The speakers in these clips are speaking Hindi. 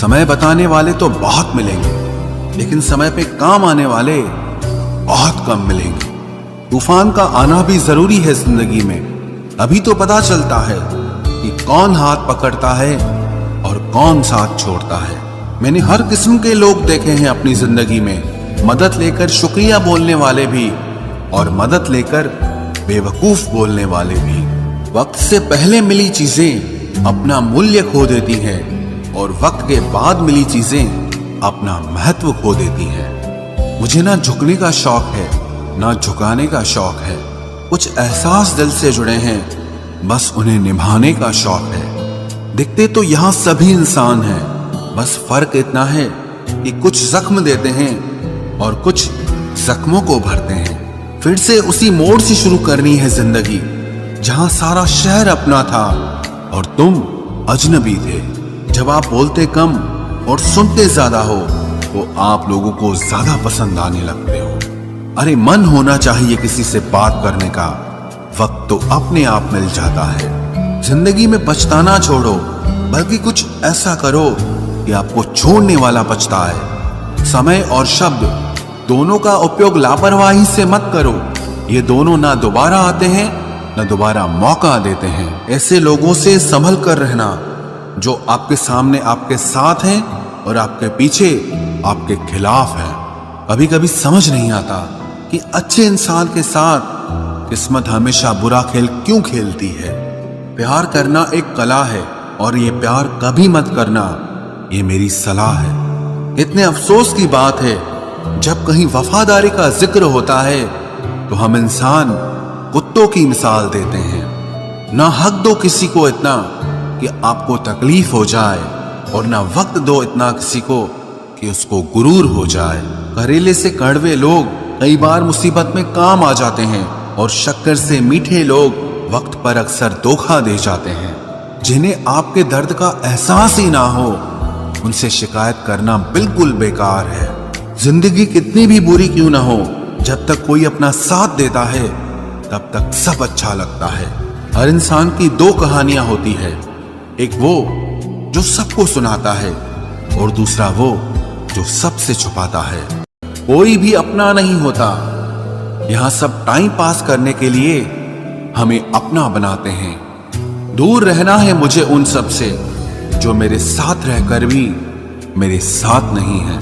समय बताने वाले तो बहुत मिलेंगे, लेकिन समय पे काम आने वाले बहुत कम मिलेंगे। तूफान का आना भी जरूरी है जिंदगी में, अभी तो पता चलता है कि कौन हाथ पकड़ता है और कौन साथ छोड़ता है। मैंने हर किस्म के लोग देखे हैं अपनी जिंदगी में, मदद लेकर शुक्रिया बोलने वाले भी और मदद लेकर बेवकूफ बोलने वाले भी। वक्त से पहले मिली चीजें अपना मूल्य खो देती हैं और वक्त के बाद मिली चीजें अपना महत्व खो देती हैं। मुझे ना झुकने का शौक है ना झुकाने का शौक है, कुछ एहसास दिल से जुड़े हैं, बस उन्हें निभाने का शौक है। दिखते तो यहाँ सभी इंसान हैं, बस फर्क इतना है कि कुछ जख्म देते हैं और कुछ जख्मों को भरते हैं। फिर से उसी मोड़ से शुरू करनी है जिंदगी, जहां सारा शहर अपना था और तुम अजनबी थे। जब आप बोलते कम और सुनते ज्यादा हो तो आप लोगों को ज्यादा पसंद आने लगते हो। अरे मन होना चाहिए किसी से बात करने का, वक्त तो अपने आप मिल जाता है। जिंदगी में पछताना छोड़ो, बल्कि कुछ ऐसा करो कि आपको छोड़ने वाला पछताए। समय और शब्द दोनों का उपयोग लापरवाही से मत करो, ये दोनों ना दोबारा आते हैं ना दोबारा मौका देते हैं। ऐसे लोगों से संभल कर रहना जो आपके सामने आपके साथ हैं और आपके पीछे आपके खिलाफ हैं। कभी कभी समझ नहीं आता कि अच्छे इंसान के साथ किस्मत हमेशा बुरा खेल क्यों खेलती है। प्यार करना एक कला है और ये प्यार कभी मत करना, ये मेरी सलाह है। इतने अफसोस की बात है, जब कहीं वफादारी का जिक्र होता है तो हम इंसान कुत्तों की मिसाल देते हैं। ना हक दो किसी को इतना कि आपको तकलीफ हो जाए और ना वक्त दो इतना किसी को कि उसको गुरूर हो जाए। करेले से कड़वे लोग कई बार मुसीबत में काम आ जाते हैं और शक्कर से मीठे लोग वक्त पर अक्सर धोखा दे जाते हैं। जिन्हें आपके दर्द का एहसास ही ना हो, उनसे शिकायत करना बिल्कुल बेकार है। जिंदगी कितनी भी बुरी क्यों ना हो, जब तक कोई अपना साथ देता है तब तक सब अच्छा लगता है। हर इंसान की दो कहानियां होती है, एक वो जो सबको सुनाता है और दूसरा वो जो सबसे छुपाता है। कोई भी अपना नहीं होता, यहाँ सब टाइम पास करने के लिए हमें अपना बनाते हैं। दूर रहना है मुझे उन सब से जो मेरे साथ रहकर भी मेरे साथ नहीं है।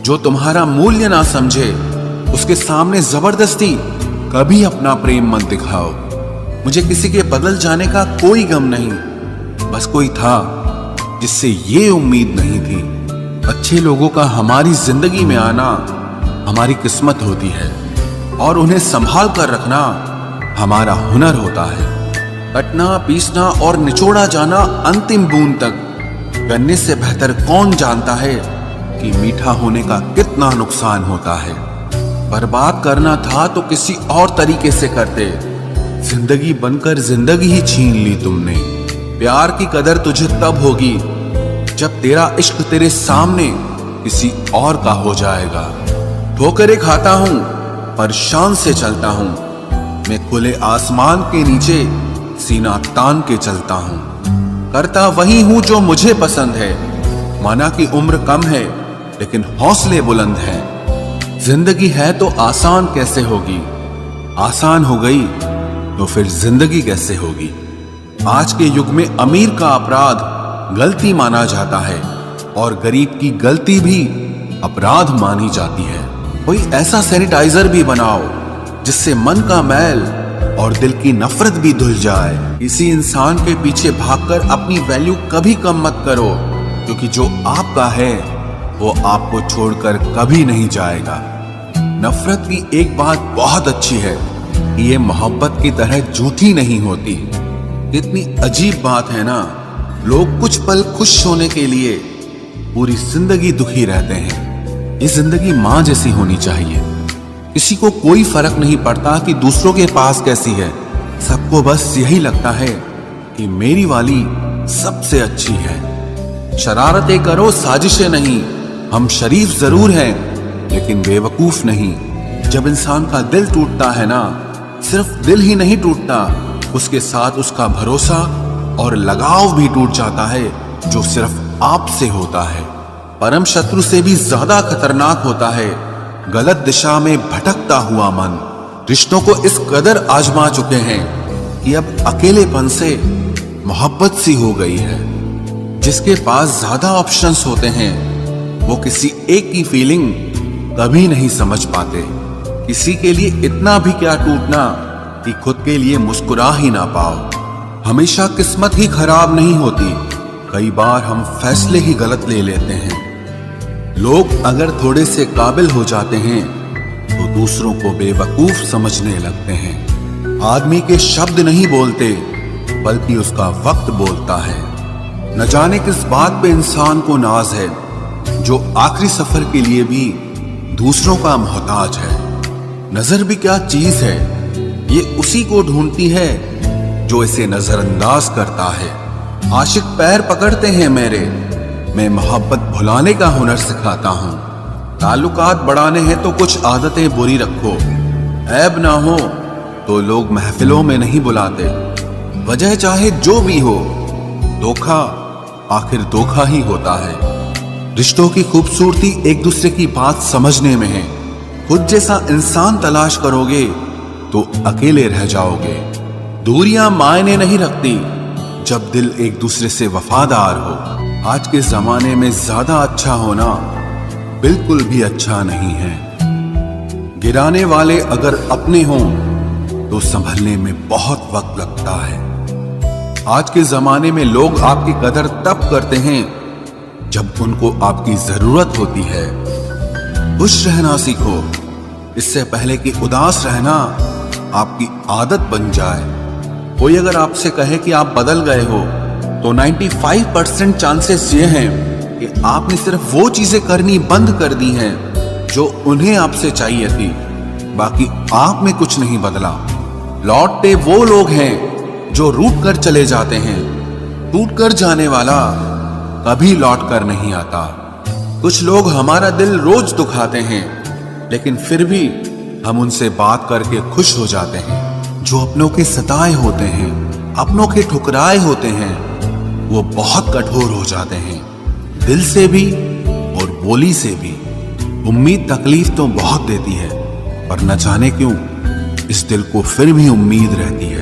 जो तुम्हारा मूल्य ना समझे उसके सामने जबरदस्ती कभी अपना प्रेम मत दिखाओ। मुझे किसी के बदल जाने का कोई गम नहीं, बस कोई था जिससे ये उम्मीद नहीं थी। अच्छे लोगों का हमारी जिंदगी में आना हमारी किस्मत होती है और उन्हें संभाल कर रखना हमारा हुनर होता है। कटना, पीसना और निचोड़ा जाना अंतिम बूंद तक करने से बेहतर कौन जानता है कि मीठा होने का कितना नुकसान होता है। बर्बाद करना था तो किसी और तरीके से करते, जिंदगी बनकर जिंदगी ही छीन ली तुमने। प्यार की कदर तुझे तब होगी जब तेरा इश्क तेरे सामने किसी और का हो जाएगा। ठोकरें खाता हूं पर शान से चलता हूं, मैं खुले आसमान के नीचे सीना तान के चलता हूं। करता वही हूं जो मुझे पसंद है, माना कि उम्र कम है लेकिन हौसले बुलंद हैं। जिंदगी है तो आसान कैसे होगी, आसान हो गई तो फिर जिंदगी कैसे होगी। आज के युग में अमीर का अपराध गलती माना जाता है और गरीब की गलती भी अपराध मानी जाती है। कोई ऐसा सैनिटाइजर भी बनाओ जिससे मन का मैल और दिल की नफरत भी धुल जाए। किसी इंसान के पीछे भागकर अपनी वैल्यू कभी कम मत करो, क्योंकि जो आपका है वो आपको छोड़कर कभी नहीं जाएगा। नफरत की एक बात बहुत अच्छी है कि ये मोहब्बत की तरह झूठी नहीं होती। कितनी अजीब बात है ना, लोग कुछ पल खुश होने के लिए पूरी जिंदगी दुखी रहते हैं। ये जिंदगी माँ जैसी होनी चाहिए, किसी को कोई फर्क नहीं पड़ता कि दूसरों के पास कैसी है। सबको बस यही लगता है कि मेरी वाली सबसे अच्छी है। शरारतें करो, साजिशें नहीं। हम शरीफ जरूर हैं लेकिन बेवकूफ नहीं। जब इंसान का दिल टूटता है ना, सिर्फ दिल ही नहीं टूटता, उसके साथ उसका भरोसा और लगाव भी टूट जाता है, जो सिर्फ आपसे होता है। परम शत्रु से भी ज्यादा खतरनाक होता है गलत दिशा में भटकता हुआ मन। रिश्तों को इस कदर आजमा चुके हैं कि अब अकेलेपन से मोहब्बत सी हो गई है। जिसके पास ज्यादा ऑप्शंस होते हैं वो किसी एक की फीलिंग कभी नहीं समझ पाते। किसी के लिए इतना भी क्या टूटना कि खुद के लिए मुस्कुरा ही ना पाओ। हमेशा किस्मत ही खराब नहीं होती, कई बार हम फैसले ही गलत ले लेते हैं। लोग अगर थोड़े से काबिल हो जाते हैं तो दूसरों को बेवकूफ समझने लगते हैं। आदमी के शब्द नहीं बोलते बल्कि उसका वक्त बोलता है। न जाने किस बात पे इंसान को नाज है जो आखिरी सफर के लिए भी दूसरों का मोहताज है। नजर भी क्या चीज है, ये उसी को ढूंढती है जो इसे नजरअंदाज करता है। आशिक पैर पकड़ते हैं मेरे, मैं मोहब्बत भुलाने का हुनर सिखाता हूं। ताल्लुकात बढ़ाने हैं तो कुछ आदतें बुरी रखो, ऐब ना हो तो लोग महफिलों में नहीं बुलाते। वजह चाहे जो भी हो, धोखा आखिर धोखा ही होता है। रिश्तों की खूबसूरती एक दूसरे की बात समझने में है। खुद जैसा इंसान तलाश करोगे तो अकेले रह जाओगे। दूरियां मायने नहीं रखती जब दिल एक दूसरे से वफादार हो। आज के जमाने में ज्यादा अच्छा होना बिल्कुल भी अच्छा नहीं है। गिराने वाले अगर अपने हों तो संभलने में बहुत वक्त लगता है। आज के जमाने में लोग आपकी कदर तब करते हैं जब उनको आपकी जरूरत होती है। खुश रहना सीखो, इससे पहले कि उदास रहना आपकी आदत बन जाए। कोई अगर आपसे कहे कि आप बदल गए हो तो 95% चांसेस ये हैं कि आपने सिर्फ वो चीजें करनी बंद कर दी हैं जो उन्हें आपसे चाहिए थी। बाकी आप में कुछ नहीं बदला। लौटते वो लोग हैं जो रूठ कर चले जाते हैं। टूट कर जाने वाला कभी लौट कर नहीं आता। कुछ लोग हमारा दिल रोज दुखाते हैं लेकिन फिर भी हम उनसे बात करके खुश हो जाते हैं। जो अपनों के सताए होते हैं, अपनों के ठुकराए होते हैं, वो बहुत कठोर हो जाते हैं, दिल से भी और बोली से भी। उम्मीद तकलीफ तो बहुत देती है पर न जाने क्यों इस दिल को फिर भी उम्मीद रहती है।